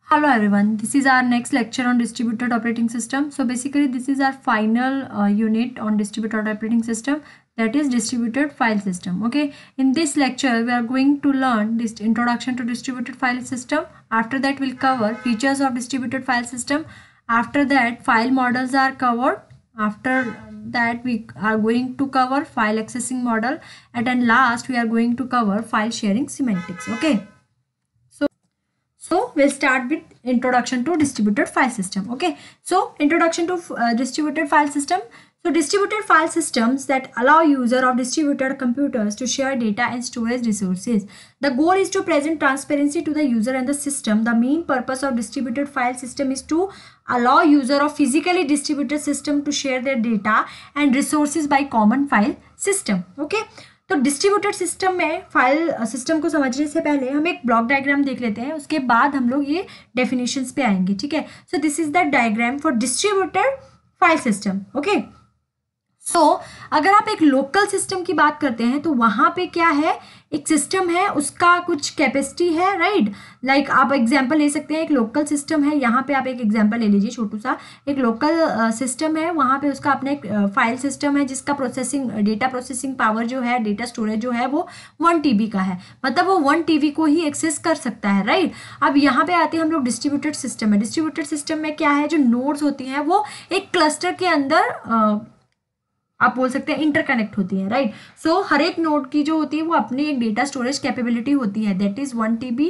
Hello everyone, this is our next lecture on distributed operating system. So basically this is our final unit on distributed operating system, that is distributed file system. Okay, in this lecture we are going to learn this introduction to distributed file system. After that we'll cover features of distributed file system. After that file models are covered. After that we are going to cover file accessing model, and then last we are going to cover file sharing semantics. Okay. So we'll start with introduction to distributed file system. Okay, so introduction to distributed file system. So distributed file systems that allow user of distributed computers to share data and storage resources. The goal is to present transparency to the user and the system. The main purpose of distributed file system is to allow user of physically distributed system to share their data and resources by common file system. Okay, तो distributed system में file system को समझने से पहले हम एक block diagram देख लेते हैं, उसके बाद हम लोग ये डेफिनेशंस पे आएंगे. ठीक है, so this is the diagram for distributed file system. Okay, so अगर आप एक लोकल सिस्टम की बात करते हैं तो वहाँ पे क्या है, एक सिस्टम है, उसका कुछ कैपेसिटी है, राइट. लाइक आप एग्जांपल ले सकते हैं, एक लोकल सिस्टम है, यहाँ पे आप एक एग्जांपल ले लीजिए छोटू सा. एक लोकल सिस्टम है, वहाँ पे उसका अपने फाइल सिस्टम है जिसका प्रोसेसिंग डेटा प्रोसेसिंग पावर जो है, डेटा स्टोरेज जो है वो 1 TB का है, मतलब वो 1 TB को ही एक्सेस कर सकता है, राइट. अब यहाँ पे आते हैं हम लोग डिस्ट्रीब्यूटेड सिस्टम है. डिस्ट्रीब्यूटेड सिस्टम में क्या है, जो नोड्स होती हैं वो एक क्लस्टर के अंदर आप बोल सकते हैं इंटरकनेक्ट होती है, राइट. सो हर एक नोड की जो होती है वो अपनी एक डेटा स्टोरेज कैपेबिलिटी होती है, that is 1 TB.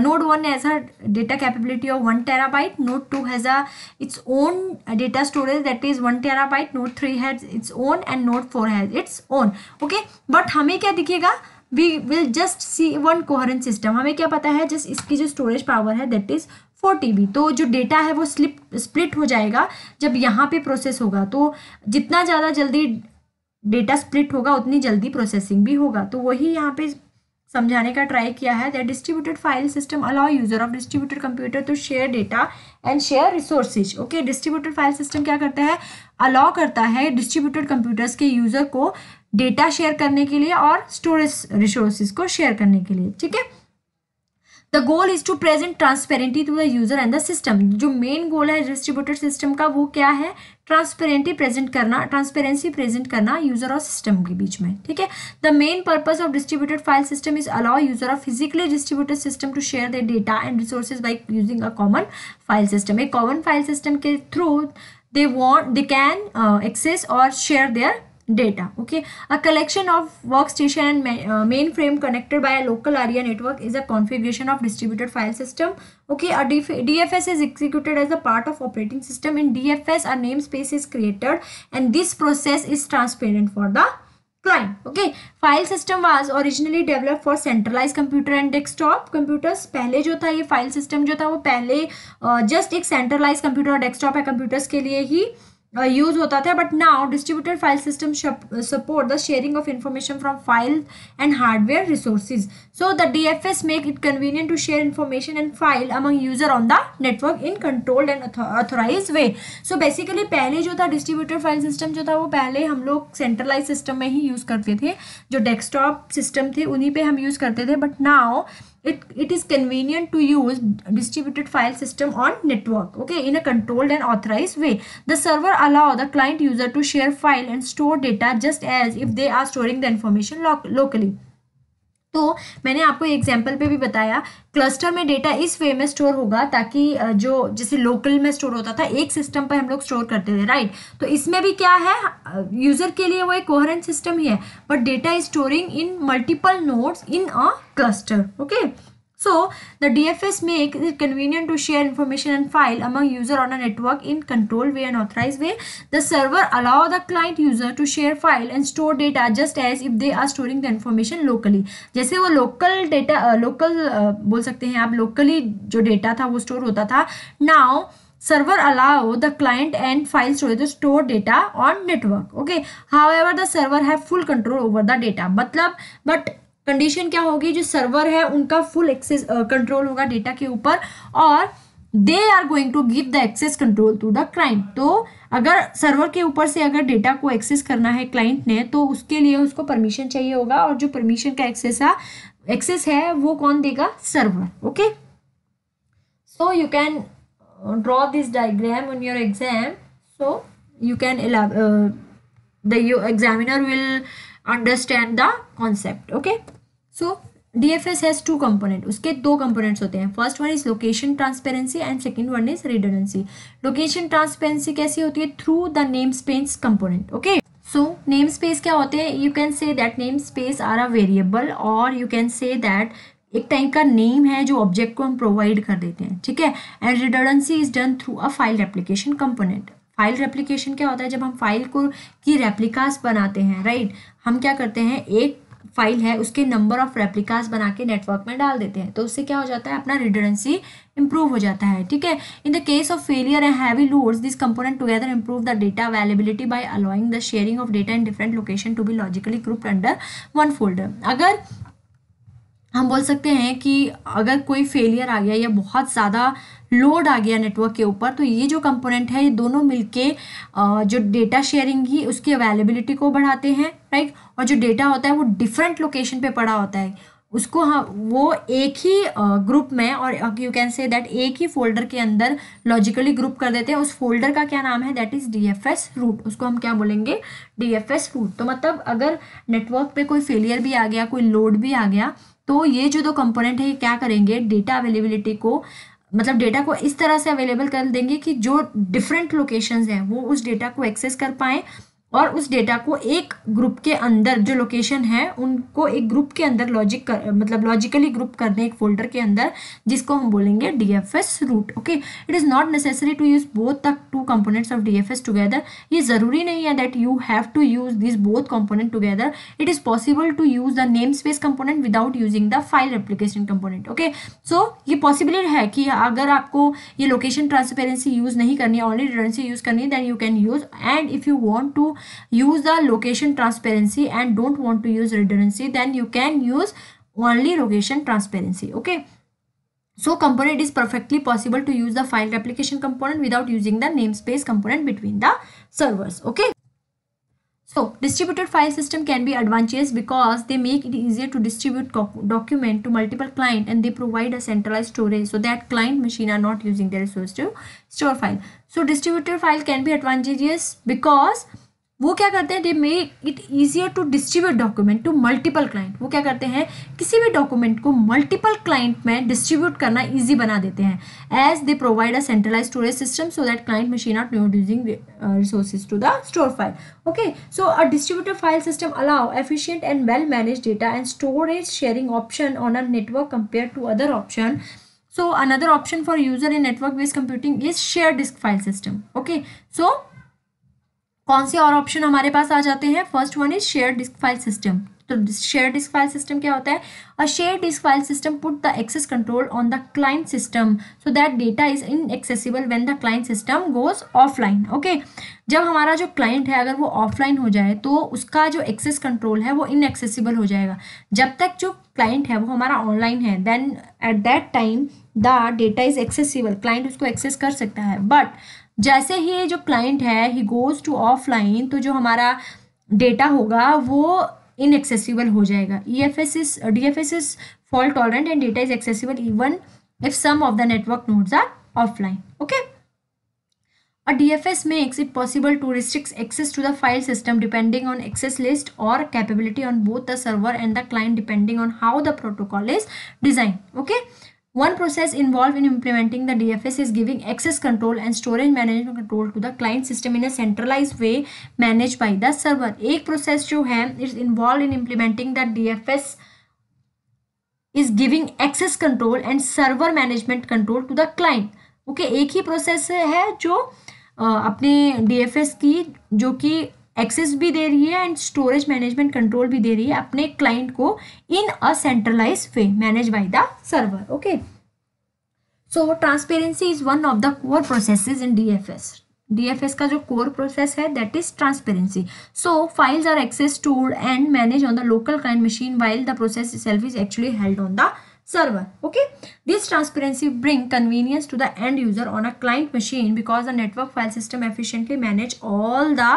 Node 1 has a data capability of 1 TB. Node 2 has a its own data storage that is 1 TB. Node 3 has its own and node 4 has its own. Okay, but हमें क्या दिखेगा, we will just see one coherent system. हमें क्या पता है, just इसकी जो storage power है दैट इज 4 TB. तो जो डेटा है वो स्प्लिट हो जाएगा जब यहाँ पे प्रोसेस होगा. तो जितना ज़्यादा जल्दी डेटा स्प्लिट होगा उतनी जल्दी प्रोसेसिंग भी होगा. तो वही यहाँ पे समझाने का ट्राई किया है, that distributed file system allow user of distributed computer to share data and share resources. Okay, distributed file system क्या करता है, अलाउ करता है डिस्ट्रीब्यूटेड कंप्यूटर्स के यूजर को डेटा शेयर करने के लिए और स्टोरेज रिसोर्सेज को शेयर करने के लिए. ठीक है, the goal is to present transparency to the user and the system. जो मेन गोल है डिस्ट्रीब्यूटेड सिस्टम का वो क्या है, ट्रांसपेरेंसी प्रेजेंट करना यूजर और सिस्टम के बीच में. ठीक है, the main purpose of distributed file system is allow user of physically distributed system to share their data and resources by using a common file system. एक कॉमन फाइल सिस्टम के through they can access or share their data. Okay, a collection of workstation and mainframe connected by a local area network is a configuration of distributed file system. Okay, a DFS is executed as a part of operating system. In DFS a namespace is created and this process is transparent for the client. Okay, file system was originally developed for centralized computer and desktop computers. पहले जो था ये file system जो था वो पहले just एक centralize computer और डेस्कटॉप या कंप्यूटर्स के लिए ही यूज होता था. But now distributed file system support the sharing of information from file and hardware resources. So the DFS make it convenient to share information and file among user on the network in controlled and authorize way. So basically पहले जो था distributed file system जो था वो पहले हम लोग centralise system में ही यूज करते थे, जो डेस्कटॉप सिस्टम थे उन्हीं पे हम यूज करते थे. But now it is convenient to use distributed file system on network, okay, in a controlled and authorized way. The server allow the client user to share file and store data just as if they are storing the information locally. तो मैंने आपको example पे भी बताया, cluster में data इस वे में store होगा ताकि जो जैसे लोकल में स्टोर होता था एक सिस्टम पर हम लोग स्टोर करते थे, राइट. तो इसमें भी क्या है, यूजर के लिए वो एक कोहेरेंट सिस्टम ही है, but data is storing in multiple nodes in a cluster. Okay, so the DFS makes it convenient to share information and file among user on a network in controlled way and authorized way. The server allow the client user to share file and store data just as if they are storing the information locally. जैसे वो local data बोल सकते हैं आप, locally जो data था वो store होता था. Now server allow the client and file storage to store data on network. Okay, however the server have full control over the data. मतलब बट कंडीशन क्या होगी, जो सर्वर है उनका फुल एक्सेस कंट्रोल होगा डेटा के ऊपर और they are going to give the access control to the client. तो अगर सर्वर के ऊपर से अगर डेटा को एक्सेस करना है क्लाइंट ने तो उसके लिए उसको परमिशन चाहिए होगा और जो परमिशन का एक्सेस है वो कौन देगा, server. Okay, So you can draw this diagram on your exam, so you can the examiner will understand the concept. Okay, so DFS has two component, उसके दो components होते हैं. First one is location transparency and second one is redundancy. Location transparency कैसी होती है? Through the namespace component. Okay, so namespace क्या होते हैं? You can say that namespace are a variable or you can say that एक type का name है जो ऑब्जेक्ट को हम प्रोवाइड कर देते हैं. ठीक है, and redundancy is done through a file replication component. File replication क्या होता है? जब हम फाइल को की रेप्लिकास बनाते हैं, राइट, हम क्या करते हैं, एक फाइल है उसके नंबर ऑफ रेप्लिकास बना के नेटवर्क में डाल देते हैं, तो उससे क्या हो जाता है, अपना रिडंडेंसी इंप्रूव हो जाता है. ठीक है, in the case of failure and heavy loads this component together improve the data availability by allowing the sharing of data in different location to be logically grouped under one folder. अगर हम बोल सकते हैं कि अगर कोई failure आ गया या बहुत ज़्यादा लोड आ गया नेटवर्क के ऊपर, तो ये जो कंपोनेंट है ये दोनों मिलके जो डेटा शेयरिंग ही उसकी अवेलेबिलिटी को बढ़ाते हैं, राइट. और जो डेटा होता है वो डिफरेंट लोकेशन पे पड़ा होता है, उसको हम वो एक ही ग्रुप में और यू कैन से दैट एक ही फोल्डर के अंदर लॉजिकली ग्रुप कर देते हैं. उस फोल्डर का क्या नाम है? That is DFS root. उसको हम क्या बोलेंगे? DFS root. तो मतलब अगर नेटवर्क पे कोई फेलियर भी आ गया, कोई लोड भी आ गया, तो ये जो दो कंपोनेंट है ये क्या करेंगे, डेटा अवेलेबिलिटी को, मतलब डेटा को इस तरह से अवेलेबल कर देंगे कि जो डिफरेंट लोकेशंस हैं वो उस डेटा को एक्सेस कर पाएँ और उस डेटा को एक ग्रुप के अंदर, जो लोकेशन है उनको एक ग्रुप के अंदर मतलब लॉजिकली ग्रुप कर दें एक फोल्डर के अंदर, जिसको हम बोलेंगे DFS root. Okay, it is not necessary to use both the two components of DFS together. ये ज़रूरी नहीं है that you have to use this both component together. It is possible to use the name space component without using the file replication component. Okay, so ये possible है कि अगर आपको ये लोकेशन ट्रांसपेरेंसी यूज नहीं करनी है, ओनली रिडंडेंसी यूज करनी है, then you can use. And if you want to use the location transparency and don't want to use redundancy, then you can use only location transparency. Okay, so component is perfectly possible to use the file replication component without using the namespace component between the servers. Okay, so distributed file system can be advantageous because they make it easier to distribute document to multiple clients, and they provide a centralized storage so that client machine are not using their resource to store file. So distributed file can be advantageous because वो क्या करते हैं, they make it easier to distribute document to multiple client. वो क्या करते हैं, किसी भी डॉक्यूमेंट को मल्टीपल क्लाइंट में डिस्ट्रीब्यूट करना ईजी बना देते हैं, as they provide a centralize storage system so that client machine are not using resources to the store file. Okay, so a distributed file system allow efficient and well manage data and storage sharing option on a network compare to other option. So another option for user in network based computing is shared disk file system. Okay, so कौन से और option हमारे पास आ जाते हैं? First one is share disk file system. तो share disk file system क्या होता है? A share disk file system put the access control on the client system so that data is inaccessible when the client system goes offline. Okay, जब हमारा जो client है अगर वो ऑफलाइन हो जाए तो उसका जो एक्सेस कंट्रोल है वो इनएक्सेसिबल हो जाएगा. जब तक जो क्लाइंट है वो हमारा ऑनलाइन है, then at that time the data is accessible, client उसको एक्सेस कर सकता है. बट जैसे ही जो क्लाइंट है ही गोज टू ऑफलाइन, तो जो हमारा डेटा होगा वो इनएक्सेसिबल हो जाएगा. DFS is fault tolerant and data is accessible even if some of the network nodes are offline. Okay, a DFS makes it possible to restrict access to the file system depending on access list or capability on both the server and the client depending on how the protocol is designed. Okay, one process involved in implementing the DFS is giving access control and storage management control to the client system in a centralized way managed by the server. एक process जो है is involved in implementing the DFS is giving access control and server management control to the client. Okay, एक ही process है जो अपने DFS की, जो कि एक्सेस भी दे रही है एंड स्टोरेज मैनेजमेंट कंट्रोल भी दे रही है अपने क्लाइंट को in a centralize way manage by the server. Okay, so transparency is one of the core processes in DFS. DFS का जो कोर प्रोसेस है that is transparency. So files are access stored and manage on the local client machine while the process itself is actually held on the server. Okay, this transparency bring convenience to the end user on a client machine because the network file system efficiently manage all the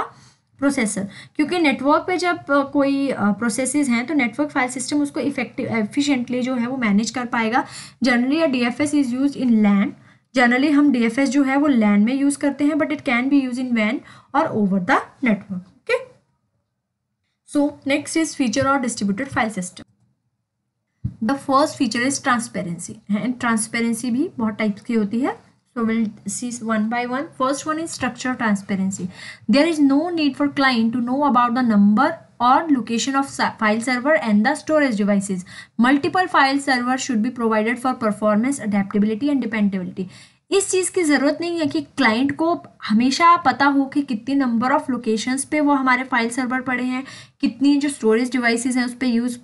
processor. क्योंकि network पे जब कोई processes हैं तो network file system उसको efficiently जो है वो मैनेज कर पाएगा. Generally DFS is use in LAN generally हम DFS जो है वो लैन में यूज करते हैं, but it can be use in वैन और over the network. Okay, so next is feature और distributed file system. The first feature is transparency. And transparency भी बहुत टाइप्स की होती है, so we'll see one by one. First one is structure transparency. There is no need for client to know about the number or location of file server and the storage devices. Multiple file servers should be provided for performance, adaptability and dependability. इस चीज़ की ज़रूरत नहीं है कि client को हमेशा पता हो कि कितनी नंबर ऑफ लोकेशंस पे वो हमारे फाइल सर्वर पड़े हैं, कितनी जो स्टोरेज डिवाइसेस हैं उस पर यूज़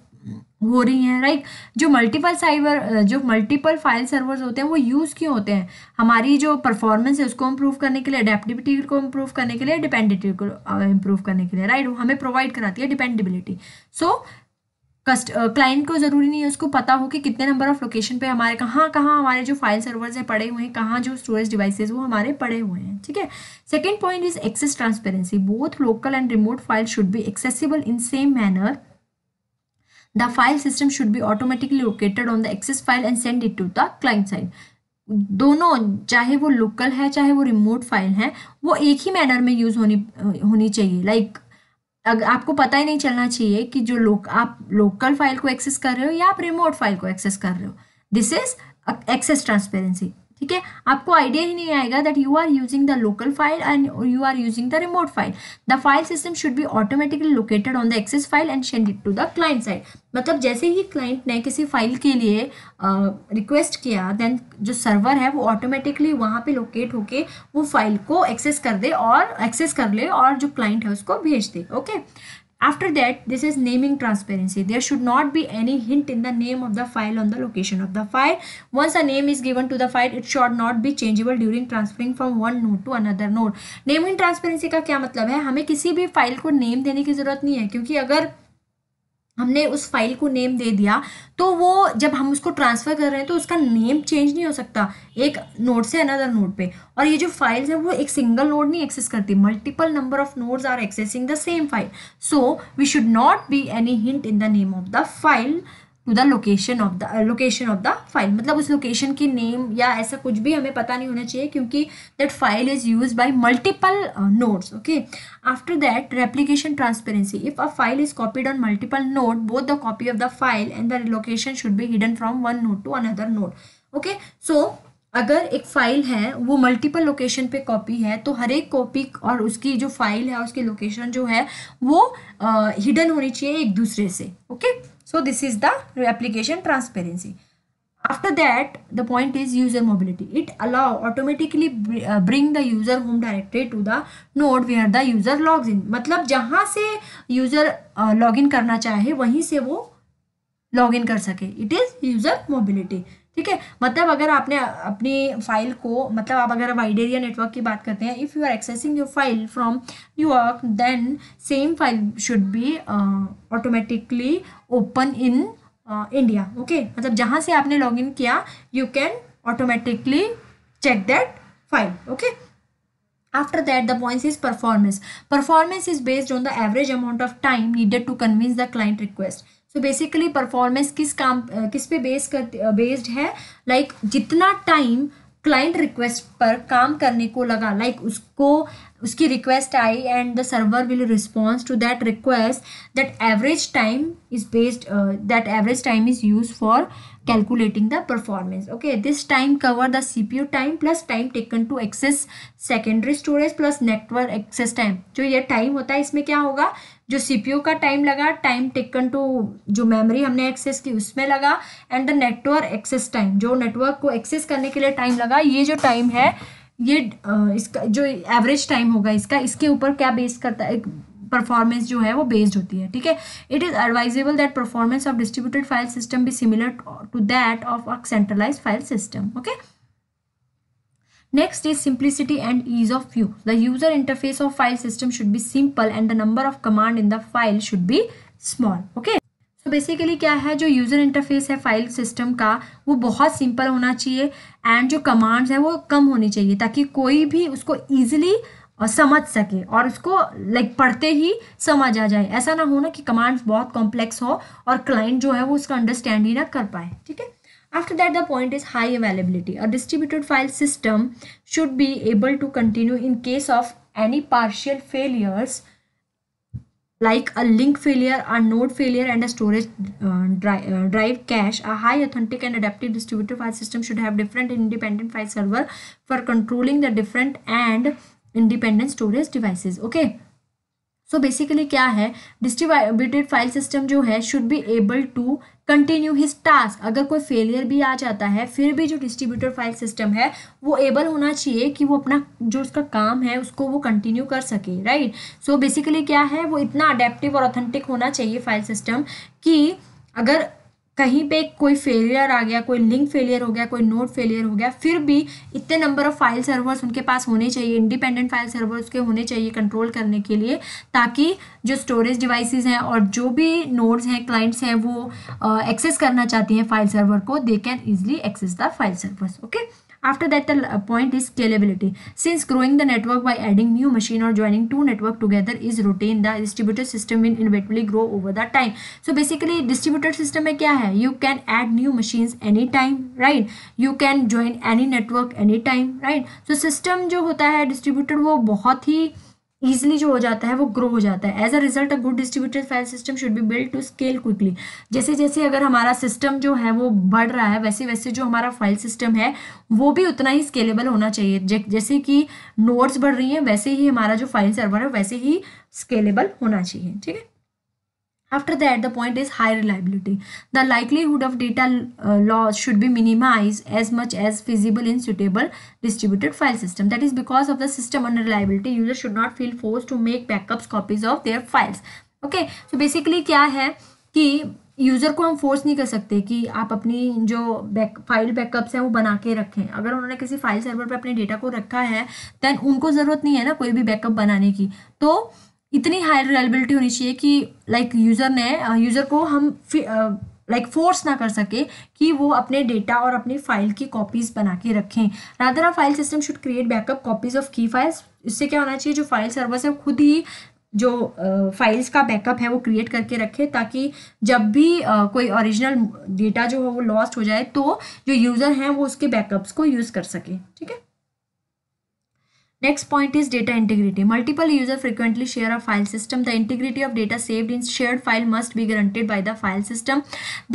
हो रही हैं, राइट. जो मल्टीपल फाइल सर्वर्स होते हैं वो यूज़ क्यों होते हैं? हमारी जो परफॉर्मेंस है उसको इम्प्रूव करने के लिए, अडेप्टिबिलिटी को इम्प्रूव करने के लिए, डिपेंडेबिलिटी को इम्प्रूव करने के लिए, राइट. वो हमें प्रोवाइड कराती है डिपेंडेबिलिटी. सो क्लाइंट को ज़रूरी नहीं है उसको पता हो कि कितने नंबर ऑफ लोकेशन पे हमारे कहाँ हमारे जो फाइल सर्वर्स हैं पड़े हुए हैं, कहाँ जो स्टोरेज डिवाइसेस वो हमारे पड़े हुए हैं, ठीक है. Second point is access transparency. Both local and remote file should be accessible in same manner. The file system should be automatically located on the access file and send it to the client side. दोनों, चाहे वो local है चाहे वो remote file है, वो एक ही manner में यूज होनी चाहिए. लाइक अगर आपको पता ही नहीं चलना चाहिए कि जो आप लोकल फाइल को एक्सेस कर रहे हो या आप रिमोट फाइल को एक्सेस कर रहे हो. This is access transparency. ठीक है, आपको आइडिया ही नहीं आएगा that you are using the local file and you are using the remote file. The file system should be automatically located on the access file and send it to the client side. मतलब जैसे ही client ने किसी file के लिए request किया, then जो server है वो ऑटोमेटिकली वहाँ पे लोकेट होके वो फाइल को एक्सेस कर ले और जो क्लाइंट है उसको भेज दे. Okay, after that, this is naming transparency. There should not be any hint in the name of the file on the location of the file. Once a name is given to the file, it should not be changeable during transferring from one node to another node. Naming transparency का क्या मतलब है? हमें किसी भी file को name देने की जरूरत नहीं है, क्योंकि अगर हमने उस फाइल को नेम दे दिया तो वो जब हम उसको ट्रांसफ़र कर रहे हैं तो उसका नेम चेंज नहीं हो सकता एक नोड से अनदर नोड पे. और ये जो फाइल्स हैं वो एक सिंगल नोड नहीं एक्सेस करती, multiple number of nodes are accessing the same file. So we should not be any hint in the name of the file to the location of the file. मतलब उस location की name या ऐसा कुछ भी हमें पता नहीं होना चाहिए, क्योंकि that file is use by multiple nodes. Okay, after that replication transparency. If a file is copied on multiple node, both the copy of the file and the location should be hidden from one node to another node. Okay, so अगर एक file है वो multiple location पे copy है तो हर एक copy और उसकी जो फाइल है उसकी लोकेशन जो है वो हिडन होनी चाहिए एक दूसरे से. Okay, so this is the application transparency. After that, the point is user mobility. It allow automatically bring the user home directory to the node where the user logs in. मतलब जहाँ से user login करना चाहे वहीं से वो login कर सके. It is user mobility. ठीक है, मतलब अगर आपने अपनी फाइल को, मतलब आप अगर वाइड एरिया नेटवर्क की बात करते हैं, if you are accessing your file from New York, then same file should be automatically open in India. Okay, मतलब जहाँ से आपने लॉगिन किया you can automatically check that file. Okay, after that the point is performance. Performance is based on the average amount of time needed to convince the client request. So basically performance किस पे based है, like जितना time client request पर काम करने को लगा, like उसकी रिक्वेस्ट आई and the server will response to that request, that average time is use for calculating the performance. Okay, this time cover the CPU time plus time taken to access secondary storage plus network access time. जो ये time होता है इसमें क्या होगा, जो CPU का time लगा, टाइम टेकन टू जो मेमोरी हमने एक्सेस की उसमें लगा, and the network access time, जो नेटवर्क को एक्सेस करने के लिए टाइम लगा. ये जो टाइम है ये इसका जो एवरेज टाइम होगा इसके ऊपर क्या बेस करता है, परफॉर्मेंस जो है वो बेस्ड होती है. ठीक है, it is advisable that performance of distributed file system be similar to that of a centralised file system. Okay, next is simplicity and ease of use. The user interface of file system should be simple and the number of command in the file should be small. Okay, so basically क्या है, जो user interface है file system का वो बहुत simple होना चाहिए and जो कमांड्स है वो कम होनी चाहिए, ताकि कोई भी उसको ईजिली समझ सके और उसको लाइक पढ़ते ही समझ आ जाए. ऐसा ना हो ना कि कमांड्स बहुत कॉम्प्लेक्स हो और क्लाइंट जो है वो उसका अंडरस्टैंड ही ना कर पाए. ठीक है, After that, the point is high availability. A distributed file system should be able to continue in case of any partial failures like a link failure, a node failure, and a storage drive cache. A high authentic and adaptive distributed file system should have different independent file server for controlling the different and independent storage devices. Okay. So basically क्या है, distributed file system जो है should be able to continue his task. अगर कोई failure भी आ जाता है फिर भी जो डिस्ट्रीब्यूटेड फाइल सिस्टम है वो एबल होना चाहिए कि वो अपना जो उसका काम है उसको वो कंटिन्यू कर सके, राइट. सो बेसिकली क्या है, वो इतना अडेप्टिव और ऑथेंटिक होना चाहिए फाइल सिस्टम कि अगर कहीं पे कोई फेलियर आ गया, कोई लिंक फेलियर हो गया, कोई नोड फेलियर हो गया, फिर भी इतने नंबर ऑफ फाइल सर्वर्स उनके पास होने चाहिए, इंडिपेंडेंट फाइल सर्वर उसके होने चाहिए कंट्रोल करने के लिए, ताकि जो स्टोरेज डिवाइसेस हैं और जो भी नोड्स हैं, क्लाइंट्स हैं, वो एक्सेस करना चाहती हैं फाइल सर्वर को, they can easily access the file servers. Okay. After that, the point is scalability. Since growing the network by adding new machine or joining two network together is routine, the distributed system will inevitably grow over the time. So basically, distributed system में क्या है? You can add new machines anytime, right? You can join any network anytime, right? So system जो होता है distributed वो बहुत ही easily जो हो जाता है वो ग्रो हो जाता है. As a result a good distributed file system should be build to scale quickly. जैसे जैसे अगर हमारा सिस्टम जो है वो बढ़ रहा है वैसे वैसे जो हमारा फाइल सिस्टम है वो भी उतना ही स्केलेबल होना चाहिए. जैसे कि नोड्स बढ़ रही हैं वैसे ही हमारा जो फाइल सर्वर है वैसे ही स्केलेबल होना चाहिए. ठीक है. After that, the point is high reliability. The likelihood of data loss should be minimized as much as feasible in suitable distributed file system. That is because of the system unreliability, users should not feel forced to make backups copies of their files. Okay, so basically क्या है कि user को हम force नहीं कर सकते कि आप अपनी जो फाइल बैकअप्स हैं वो बना के रखें. अगर उन्होंने किसी फाइल सर्वर पर अपने डेटा को रखा है देन उनको ज़रूरत नहीं है ना कोई भी बैकअप बनाने की. तो इतनी हाई रिलायबिलिटी होनी चाहिए कि यूज़र को हम फोर्स ना कर सके कि वो अपने डेटा और अपनी फाइल की कॉपीज बना के रखें. Rather a file system should create backup copies of की फाइल्स. इससे क्या होना चाहिए, जो फाइल सर्वर्स है खुद ही जो फाइल्स का बैकअप है वो क्रिएट करके रखे, ताकि जब भी कोई ओरिजिनल डेटा जो है वो लॉस्ट हो जाए तो जो यूज़र हैं वो उसके बैकअप्स को यूज़ कर सके. ठीक है. Next point is data integrity. Multiple users frequently share a file system. The integrity of data saved in shared file must be guaranteed by the file system.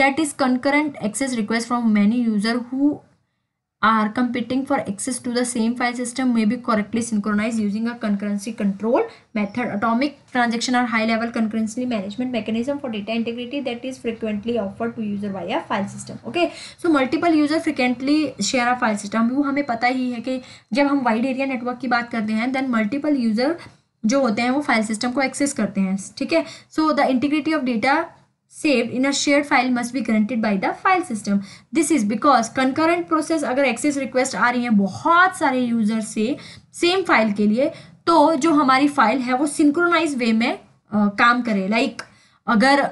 That is, concurrent access requests from many users who are competing for access to the same file system may be correctly synchronized using a concurrency control method. Atomic transaction or high level concurrency management mechanism for data integrity that is frequently offered to user via file system. Okay, so multiple user frequently share a file system. वो हमें पता ही है कि जब हम wide area network की बात करते हैं देन मल्टीपल यूजर जो होते हैं वो फाइल सिस्टम को एक्सेस करते हैं. ठीक है. So the integrity of data saved in a shared file must be guaranteed by the file system. This is because concurrent process अगर access request आ रही है बहुत सारे यूजर से सेम फाइल के लिए तो जो हमारी फाइल है वो सिंक्रोनाइज वे में काम करे. लाइक अगर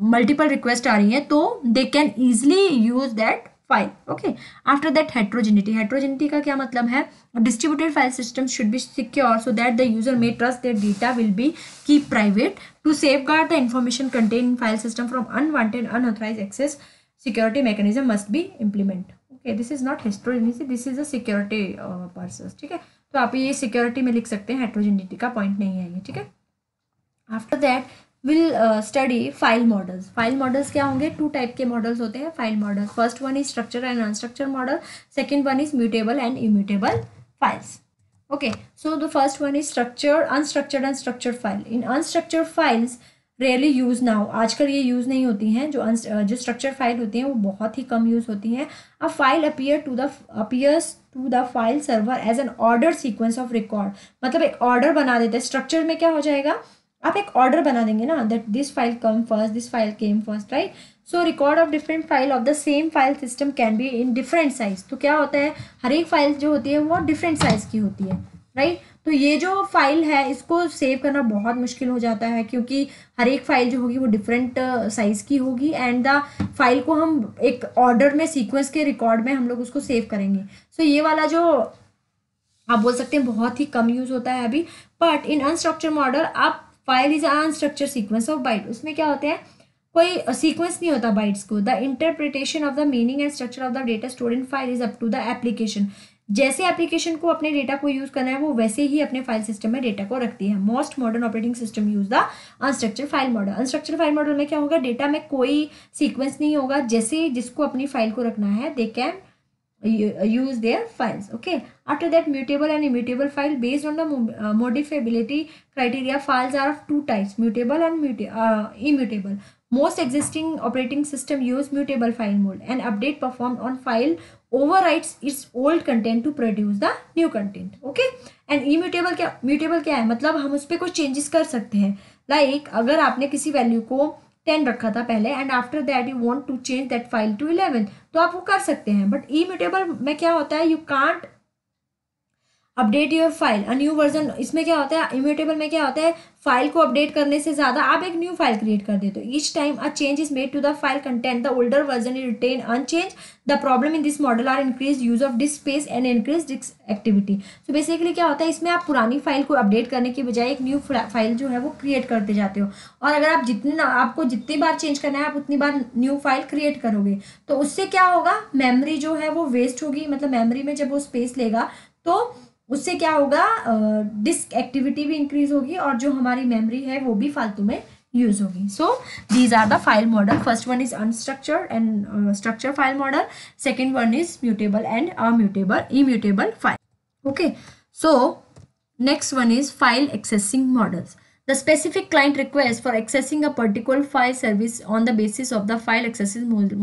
मल्टीपल रिक्वेस्ट आ रही है तो they can easily use that file. Okay. After that heterogeneity. Heterogeneity का क्या मतलब है, distributed file system should be secure so that the user may trust there data will be keep private. To safeguard the information contained in file system from unwanted, unauthorized access, security mechanism must be implemented. Okay, this is not heterogeneity, this is a security purpose. ठीक है. तो आप ये security में लिख सकते हैं, heterogeneity का point नहीं है ये. ठीक है. After that, we'll study file models. File models क्या होंगे? टू टाइप के models होते हैं file models. First one is structured and unstructured model. Second one is mutable and immutable files. Okay, so the first one is structured, unstructured and structured file. In unstructured files rarely use now. आजकल ये use नहीं होती हैं. जो structured file होती हैं वो बहुत ही कम यूज़ होती हैं. A file appears to the file server as an ordered sequence of record. मतलब एक order बना देते हैं. Structured में क्या हो जाएगा, आप एक order बना देंगे ना, that this file come first, this file came first, right? So record of different file of the same file system can be in different size. तो क्या होता है, हर एक फाइल जो होती है वो डिफरेंट साइज की होती है, राइट. तो ये जो फाइल है इसको सेव करना बहुत मुश्किल हो जाता है क्योंकि हर एक फाइल जो होगी वो डिफरेंट साइज की होगी एंड द फाइल को हम एक ऑर्डर में सीक्वेंस के रिकॉर्ड में हम लोग उसको सेव करेंगे. सो ये वाला जो आप बोल सकते हैं बहुत ही कम यूज होता है अभी. बट इन अनस्ट्रक्चर्ड मॉडल आप file is unstructured sequence of bite. उसमें क्या होते हैं, कोई सीक्वेंस नहीं होता बाइट्स को। The interpretation of the meaning and structure of the data stored in file is up to the application. जैसे एप्लीकेशन को अपने डेटा को यूज करना है वो वैसे ही अपने फाइल सिस्टम में डेटा को रखती है। Most modern operating system use the unstructured file model. Unstructured file model में क्या होगा, डेटा में कोई सीक्वेंस नहीं होगा, जैसे जिसको अपनी फाइल को रखना है they can use their files. Okay, after that, mutable and immutable file. Based on the modifiability criteria, files are of two types, mutable and immutable. Most existing operating system use mutable file mode, and update performed on file overwrites its old content to produce the new content. Okay, and immutable क्या, mutable क्या है, मतलब हम उस पर कुछ changes कर सकते हैं। Like अगर आपने किसी वैल्यू को 10 रखा था पहले and after that you want to change that file to 11, तो आप वो कर सकते हैं। बट इम्यूटेबल में क्या होता है, you can't update your file a new version. इसमें क्या होता है, इम्यूटेबल में क्या होता है, फाइल को अपडेट करने से ज्यादा आप एक न्यू फाइल क्रिएट कर देते हो। Each time a change is made to the file content the older version is retain unchange. The problem in this model are increase use of disk space and increase disk activity. So basically क्या होता है, इसमें आप पुरानी file को update करने की बजाय एक न्यू फाइल जो है वो क्रिएट करते जाते हो, और अगर आप आपको जितनी बार चेंज करना है आप उतनी बार न्यू फाइल क्रिएट करोगे, तो उससे क्या होगा, मेमोरी जो है वो वेस्ट होगी। मतलब मेमोरी में जब वो स्पेस लेगा तो उससे क्या होगा, डिस्क एक्टिविटी भी इंक्रीज होगी और जो हमारी मेमोरी है वो भी फालतू में यूज होगी। So these are the file model. First one is unstructured and structure file model, second one is mutable and immutable file. Okay, so next one is file accessing models. The specific client request for accessing a particular file service on the basis of the file access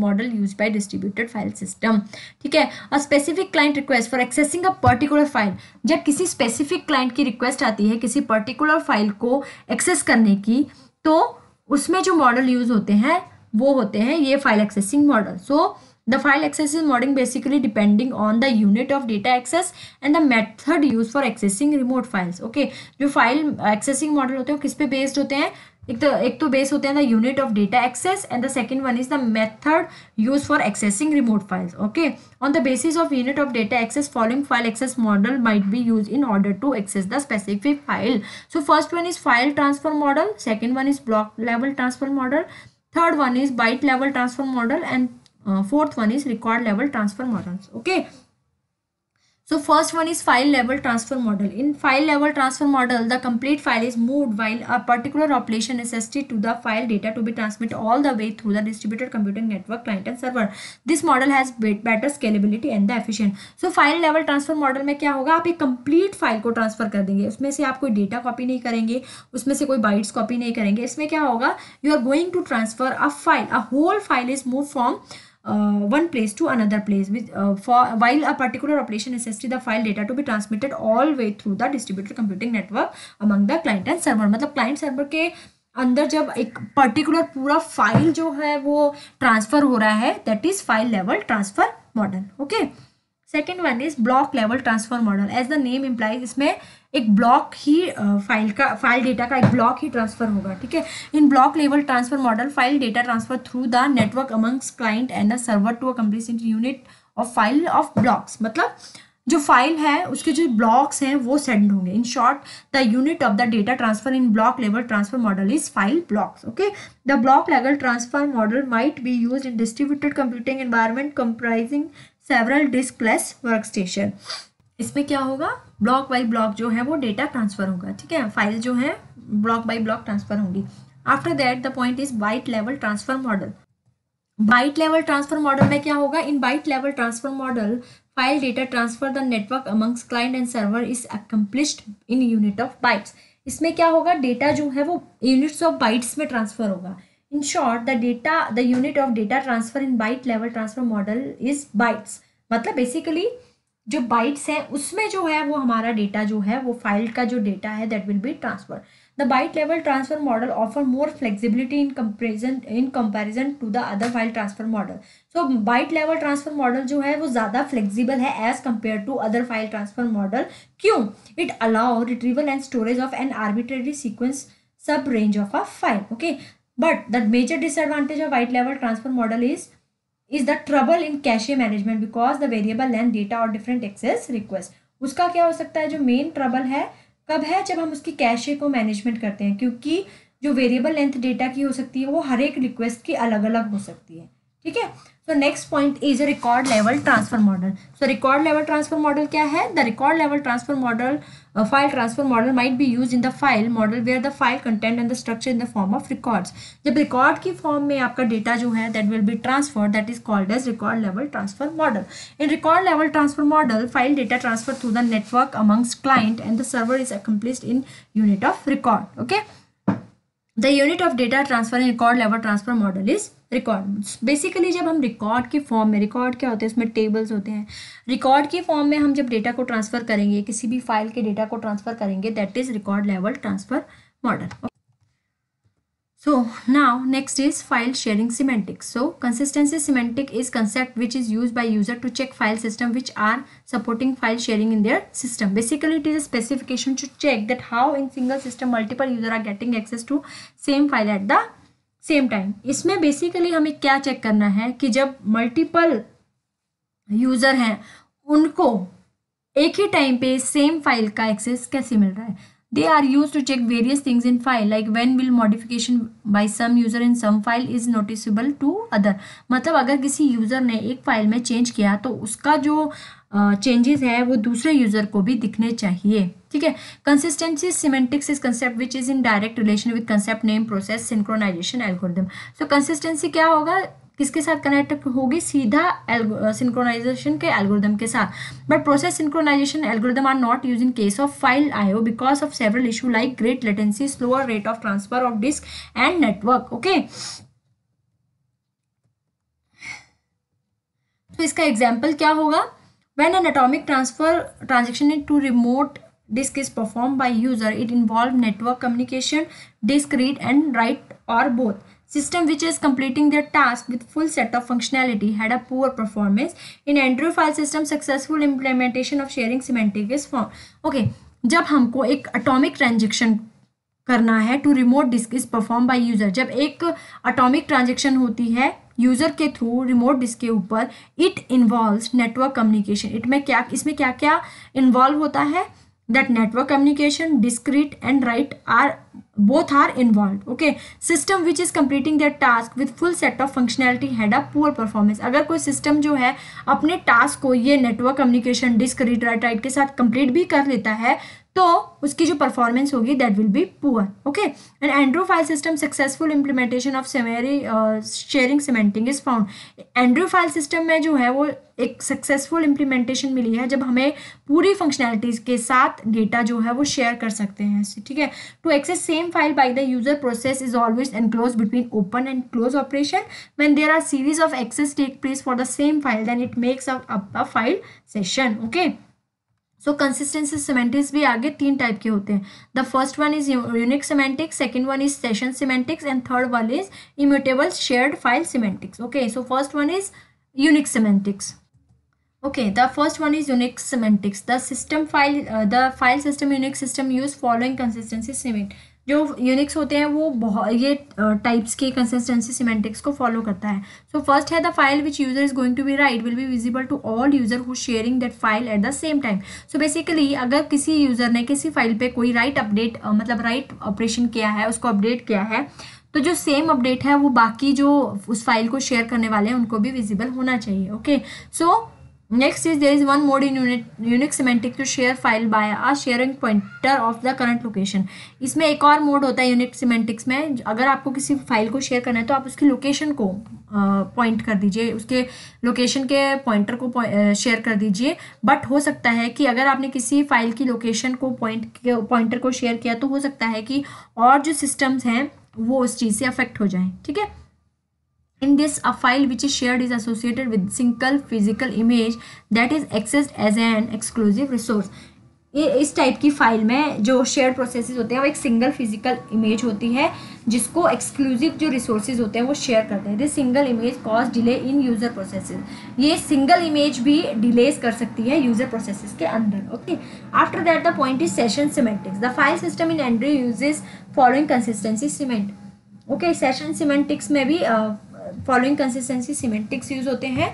model used by distributed file system. ठीक है, a specific client request for accessing a particular file, जब किसी specific client की request आती है किसी particular file को access करने की, तो उसमें जो मॉडल यूज होते हैं वो होते हैं ये file accessing model. So the file accessing model basically depending on the unit of data access and the method used for accessing remote files. Okay, जो file accessing model होते हैं किस पे based होते हैं, एक तो बेस होते हैं the unit of data access and the second one is the method used for accessing remote files. Okay, on the basis of unit of data access, following file access model might be used in order to access the specific file. So first one is file transfer model, second one is block level transfer model, third one is byte level transfer model, and fourth one is record level transfer models. Okay, so first one is file level transfer model. In file level transfer model, the complete file is moved while a particular operation is necessary to the file data to be transmitted all the way through the distributed computing network, client and server. This model has better scalability and the efficient. So file level transfer model में क्या होगा, आप एक complete file को transfer कर देंगे, उसमें से आप कोई डेटा कॉपी नहीं करेंगे, उसमें से कोई बाइट्स कॉपी नहीं करेंगे। इसमें क्या होगा, you are going to transfer a file, a whole file is moved from one place to another place with while a particular operation necessity the file data to be transmitted all way through the distributed computing network among the client and server. मतलब client server के अंदर जब एक particular पूरा file जो है वो transfer हो रहा है, that is file level transfer model. Okay, second one is block level transfer model. As the name implies, इसमें एक ब्लॉक ही फाइल डेटा का एक ब्लॉक ही ट्रांसफर होगा. ठीक है, in block level transfer model file data transfer through the network amongst client and the server to a complete unit of file of blocks. मतलब जो file है उसके जो ब्लॉक्स हैं वो सेंड होंगे. इन short, the unit of the data transfer in block level transfer model is file blocks. Okay, the block level transfer model might be used in distributed computing environment comprising several diskless workstation. इसमें क्या होगा, block by block जो है वो data transfer होगा. ठीक है, file जो है ब्लॉक बाई ब्लॉक ट्रांसफर होंगी. After that the point is byte level transfer model. Byte level transfer model में क्या होगा, in byte level transfer model file data transfer the network amongst client and server is accomplished in unit of bytes. इसमें क्या होगा, data जो है वो units of bytes में ट्रांसफर होगा. In short, the unit of data transfer in byte level transfer model is bytes. मतलब basically जो बाइट्स है उसमें जो है वो हमारा डेटा जो है वो फाइल का जो डेटा है that will be transfer. The byte level transfer model offer more flexibility in comparison to the other file transfer model. So byte level transfer model जो है वो ज़्यादा flexible है as compared to other file transfer model. क्यों? It allow retrieval and storage of an arbitrary sequence sub range of a file. Okay, but the major disadvantage of byte level transfer model is the trouble in cache management because the variable length data or different access request. उसका क्या हो सकता है, जो main trouble है कब है, जब हम उसकी कैशे को मैनेजमेंट करते हैं, क्योंकि जो वेरिएबल लेंथ डेटा की हो सकती है वो हर एक रिक्वेस्ट की अलग अलग हो सकती है, ठीक है। So next point is record level transfer model. So record level transfer model क्या है? The record level transfer model file transfer model might be use in the file model where the file content and the structure in the form of records. जब record की फॉर्म में आपका data जो है that will be transfer, that is called as record level transfer model. In record level transfer model file data transfer through the network amongst client and the server is accomplished in unit of record. Okay, the unit of data transfer in record level transfer model is record. Basically जब हम record के form में, record क्या होते हैं, इसमें tables होते हैं, रिकॉर्ड के फॉर्म में हम जब डेटा को ट्रांसफर करेंगे, किसी भी फाइल के डेटा को ट्रांसफर करेंगे, that is record level transfer model. So now next is file sharing semantics. So consistency semantic is concept which is used by user to check file system which are supporting file sharing in their system. Basically it is a specification to check that how in single system multiple user are getting access to same file at the same time. इसमें basically हमें क्या check करना है कि जब multiple user हैं उनको एक ही टाइम पे सेम फाइल का एक्सेस कैसे मिल रहा है। They are used to check various things in file like when will modification by some user in some file is noticeable to other। मतलब अगर किसी यूज़र ने एक फाइल में चेंज किया तो उसका जो चेंजेस है वो दूसरे यूज़र को भी दिखने चाहिए, ठीक है। Consistency semantics is concept which is in direct relation with concept name process synchronisation algorithm. So consistency क्या होगा, किसके साथ कनेक्ट होगी, सीधा सिंक्रोनाइजेशन के एल्गोरिदम के साथ। But process synchronisation algorithm are not use in case of file IO because of several issue like great latency, slower rate of transfer of disk and network. Okay, तो इसका example क्या होगा, when an atomic transfer transaction to remote disk is performed by user, it involve network communication, disk read and write or both. System which is completing their task with full set of functionality had a poor performance. In Andrew file system, successful implementation of sharing semantic is found. Okay, जब हमको एक atomic transaction करना है to remote disk is perform by user, जब एक atomic transaction होती है user के थ्रू रिमोट डिस्क के ऊपर, इट इन्वॉल्व्स नेटवर्क कम्युनिकेशन। इसमें क्या क्या इन्वॉल्व होता है, that network communication, discrete and write are both are involved. Okay, system which is completing their task with full set of functionality had a poor performance. अगर कोई system जो है अपने टास्क को ये नेटवर्क कम्युनिकेशन, डिस्क्रीट, राइट के साथ complete भी कर लेता है तो उसकी जो परफॉर्मेंस होगी that will be poor. Okay, and Andrew file system successful implementation of sharing semantic is found. Andrew file system में जो है वो एक सक्सेसफुल इम्प्लीमेंटेशन मिली है जब हमें पूरी फंक्शनैलिटीज के साथ डेटा जो है वो शेयर कर सकते हैं, ठीक है। To access same file by the user process is always enclose between open and close operation. When there are series of access take place for the same file then it makes a file session. Okay, so consistency semantics भी आगे तीन type के होते हैं। The first one is unique semantics, second one is session semantics and third one is immutable shared file semantics. Okay, so first one is unique semantics. Okay, the first one is Unix semantics. The file system Unix system use following consistency semantics. जो Unix होते हैं वो बहुत ये types के consistency semantics को follow करता है। सो फर्स्ट है the file which user is going to be write will be visible to all user who sharing that file at the same time. So basically अगर किसी user ने किसी file पे कोई राइट अपडेट मतलब write operation किया है, उसको अपडेट किया है, तो जो सेम अपडेट है वो बाकी जो उस फाइल को शेयर करने वाले हैं उनको भी विजिबल होना चाहिए। Okay, so next is there is one mode in Unix semantic to share file by a sharing pointer of the current location. इसमें एक और मोड होता है यूनिक सिमेंटिक्स में, अगर आपको किसी फाइल को शेयर करना है तो आप उसकी लोकेशन को पॉइंट कर दीजिए, उसके लोकेशन के पॉइंटर को शेयर कर दीजिए। बट हो सकता है कि अगर आपने किसी फाइल की लोकेशन को पॉइंटर को शेयर किया तो हो सकता है कि और जो सिस्टम्स हैं वो उस चीज़ से अफेक्ट हो जाएं, ठीक है। In this, a file which is shared is associated with single physical image that is accessed as an exclusive resource. इस टाइप की फाइल में जो शेयर्ड प्रोसेसेस होते हैं वो एक सिंगल फिजिकल इमेज होती है जिसको एक्सक्लूसिव जो रिसोर्सेज होते हैं वो शेयर करते हैं। This single image cause delay in user processes. ये सिंगल इमेज भी डिलेज कर सकती है यूजर प्रोसेसेस के अंदर। Okay, after that the point is session semantics. The file system in Andrew uses following consistency cement. Okay, session semantics में भी following consistency semantics use होते हैं।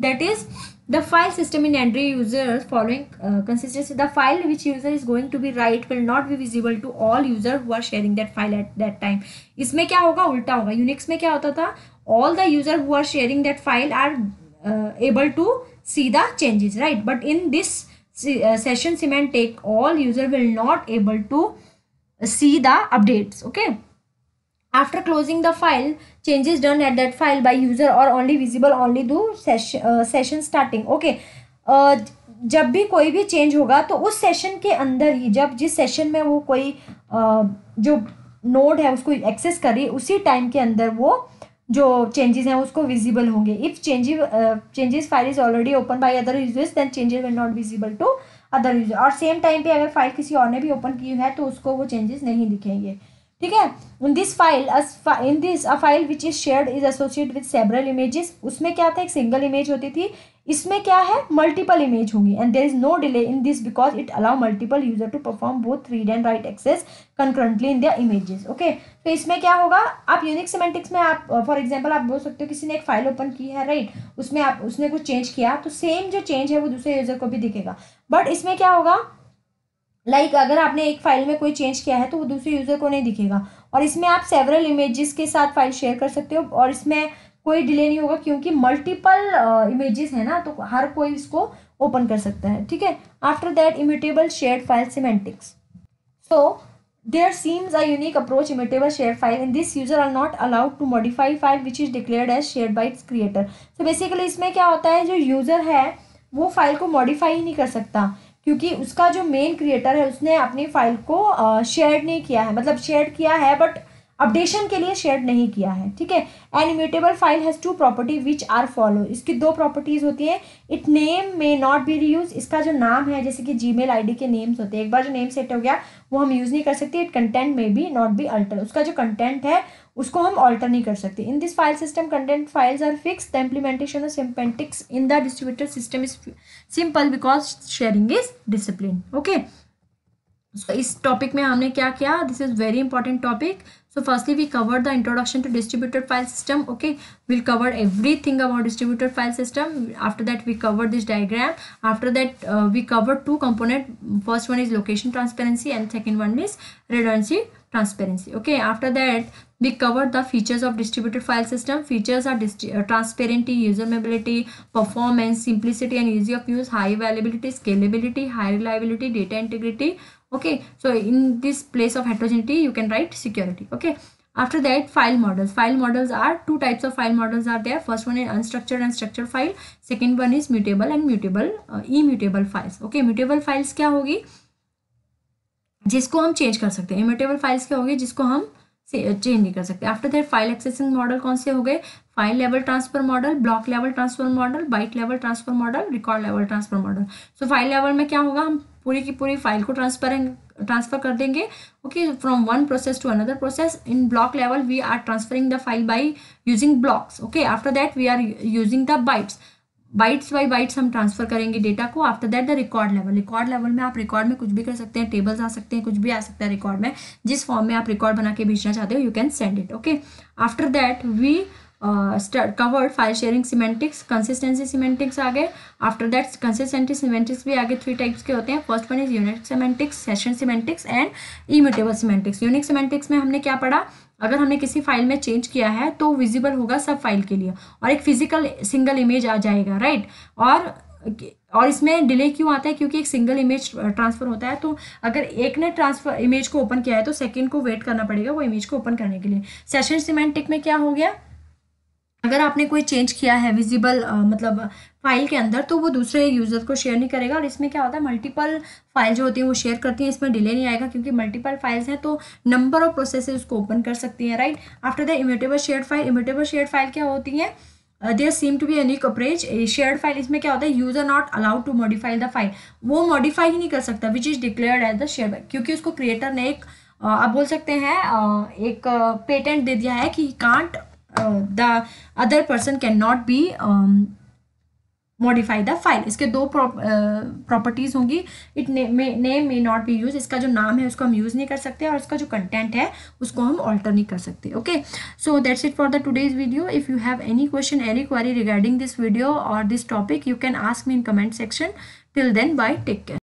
that is the file system in Android users following consistency. The file which user is going to be write will not be visible to all user who are sharing that file at that time. इसमें क्या होगा, उल्टा होगा. Unix में क्या होता था, all the user who are sharing that file are able to see the changes, right? But in this session semantic, all user will not able to see the updates. Okay, after closing the file, changes done at that file by user are only visible only to session starting. Okay, जब भी कोई भी change होगा तो उस session के अंदर ही, जब जिस सेशन में वो कोई जो नोड है उसको एक्सेस करी, उसी टाइम के अंदर वो जो चेंजेस हैं उसको विजिबल होंगे. If changes file is already open by other users then changes will not visible to other user. और सेम टाइम पे अगर फाइल किसी और ने भी ओपन की है तो उसको वो चेंजेस नहीं दिखेंगे. ठीक है. इन this file a file which is shared is associated with several images. उसमें क्या था, एक सिंगल इमेज होती थी. इसमें क्या है, मल्टीपल इमेज होंगी. And there is no delay in this because it allow multiple user to perform both read and write access concurrently in their images. Okay, तो इसमें क्या होगा, आप यूनिक्स सिमेंटिक्स में आप फॉर एग्जांपल आप बोल सकते हो किसी ने एक फाइल ओपन की है, राइट, उसमें आप उसने कुछ चेंज किया तो सेम जो चेंज है वो दूसरे यूजर को भी दिखेगा. बट इसमें क्या होगा, लाइक अगर आपने एक फाइल में कोई चेंज किया है तो वो दूसरे यूजर को नहीं दिखेगा. और इसमें आप सेवरल इमेजेस के साथ फाइल शेयर कर सकते हो और इसमें कोई डिले नहीं होगा क्योंकि मल्टीपल इमेजेस है ना, तो हर कोई इसको ओपन कर सकता है. ठीक है. After that immutable shared file semantics. So there seems a unique approach immutable shared file. In this user are not allowed to modify file which is declared as shared by its creator. So basically इसमें क्या होता है, जो user है वो file को modify ही नहीं कर सकता क्योंकि उसका जो मेन क्रिएटर है उसने अपनी फाइल को शेयर नहीं किया है, मतलब शेयर किया है बट अपडेशन के लिए शेयर नहीं किया है. ठीक है. An immutable file has two property which are follow. इसकी दो प्रॉपर्टीज होती है. It name may not be reuse. इसका जो नाम है, जैसे कि जीमेल आईडी के नेम्स होते हैं, एक बार जो नेम सेट हो गया वो हम यूज नहीं कर सकते. It content may be not be alter. उसका जो कंटेंट है उसको हम ऑल्टर नहीं कर सकते. In this file system content files are fix. The implementation of semantics in the distributed system is simple because sharing is discipline. Okay, so इस topic में हमने क्या किया, this is very important topic. So firstly we covered the introduction to distributed file system. Okay, we'll cover everything about distributed file system. After that we covered this diagram. After that we covered two component. First one is location transparency and second one is redundancy transparency. Okay, after that we covered the features of distributed file system. Features are transparency, user mobility, performance, simplicity and easy of use, high availability, scalability, high reliability, data integrity. Okay, so in this place of heterogeneity you can write security. Okay, after that file models. File models are two types of file models are there. First one is unstructured and structured file. Second one is mutable and mutable immutable files. Okay, mutable files क्या होगी, जिसको हम change कर सकते हैं. Immutable files क्या होगी, जिसको हम चेंज नहीं कर सकते. After that file accessing model कौन से हो गए, file level transfer model, block level transfer model, byte level transfer model, record level transfer model. So file level में क्या होगा, हम पूरी की पूरी फाइल को ट्रांसफर कर देंगे. Okay, from one process to another process. In block level we are transferring the file by using blocks. Okay, after that we are using the bytes. Bytes by bytes हम transfer करेंगे data को. After that the record level. Record level में आप record में कुछ भी कर सकते हैं, टेबल्स आ सकते हैं, कुछ भी आ सकता है रिकॉर्ड में. जिस फॉर्म में आप रिकॉर्ड बना के भेजना चाहते हो you can send it. Okay, after that we covered file sharing semantics. Consistency semantics आ गए. आफ्टर दैट कंसिस्टेंसी सिमेंटिक्स भी आगे 3 टाइप्स के होते हैं. First one is unique semantics, session semantics and immutable semantics. Unique semantics में हमने क्या पढ़ा, अगर हमने किसी फाइल में चेंज किया है तो विजिबल होगा सब फाइल के लिए और एक फिजिकल सिंगल इमेज आ जाएगा, राइट. और इसमें डिले क्यों आता है, क्योंकि एक सिंगल इमेज ट्रांसफर होता है. तो अगर एक ने ट्रांसफर इमेज को ओपन किया है तो सेकंड को वेट करना पड़ेगा वो इमेज को ओपन करने के लिए. सेशन सिमेंटिक में क्या हो गया, अगर आपने कोई चेंज किया है विजिबल मतलब फाइल के अंदर तो वो दूसरे यूजर को शेयर नहीं करेगा. और इसमें क्या होता है, मल्टीपल फाइल जो होती है वो शेयर करती हैं. इसमें डिले नहीं आएगा क्योंकि मल्टीपल फाइल्स हैं तो नंबर ऑफ प्रोसेसेस उसको ओपन कर सकती हैं, right. After the immutable shared file. Immutable shared file क्या होती है, there seem to be unique approach. Shared file इसमें क्या होता है, user not allowed to modify the file. वो मॉडिफाई ही नहीं कर सकता which is declared as the shared file, क्योंकि उसको क्रिएटर ने एक आप बोल सकते हैं एक पेटेंट दे दिया है कि can't the other person cannot be modify the file. इसके दो प्रॉपर्टीज होंगी, it name may not B use, इसका जो नाम है उसको हम यूज नहीं कर सकते और इसका जो कंटेंट है उसको हम ऑल्टर नहीं कर सकते। Okay, so that's it for the today's video. If you have any question, any query regarding this video और this topic, you can ask me in comment section. Till then, bye, take care.